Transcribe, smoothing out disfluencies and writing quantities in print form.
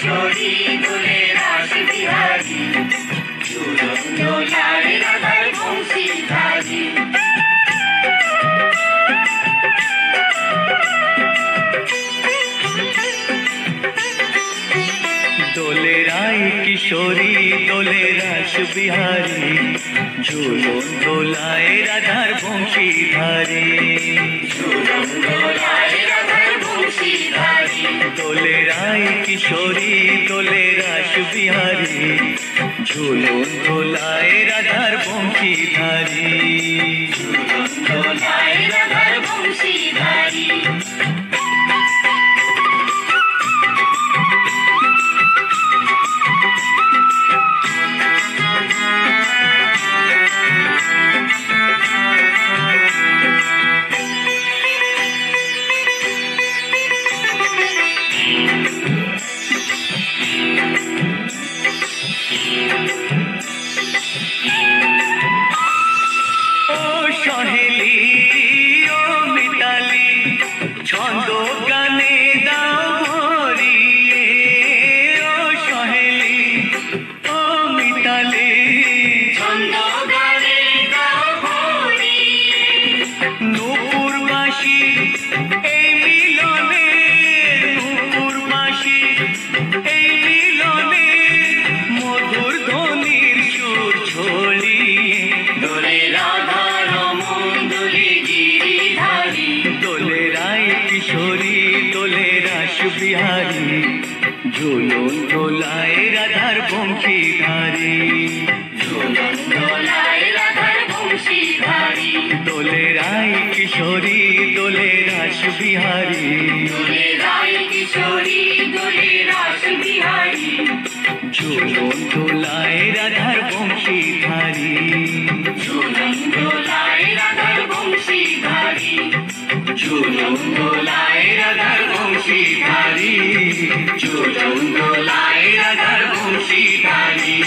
কিশোরী দোলে রাস বিহারী, ঝুলন দোলায় রাধার বংশীধারী। দোলে রায় কিশোরী দোলে রাস বিহারী, ঝুলন দোলায় রাধার বংশীধারী। ঝুলন দোলায় রাধার বংশীধারী। দোলে রায় কিশোরী দোলে রাস বিহারী, ঝুলন দোলায় রাধার বংশীধারী। ঝুলন দোলায় রাধার বংশীধারী। ছন্দ গানে দাও ভরিয়ে, ও সহেলি ও মিতালি, ছন্দ গানে দাও ভরিয়ে। নূপুরবাসী এই মিলনে, নূপুরবাসী এই মিলনে, মধুর ধ্বনির সুর ছড়িয়ে। দোলে রাধা রমন দোলে গিরিধারী। দোলে রায় কিশোরী দোলে রাস বিহারী, ঝুলন দোলায় রাধার বংশীধারী। ঝুলন দোলায় রাধার বংশীধারী। দোলে রায় কিশোরী দোলে রাস বিহারী, দোলে রায় কিশোরী দোলে রাস বিহারী। ঝুলন দোলায় রাধার বংশীধারী। ঝুলন দোলায় রাধার বংশীধারী। ঝুলন দোলায় রাধার বংশীধারী, ঝুলন দোলায় রাধার বংশীধারী।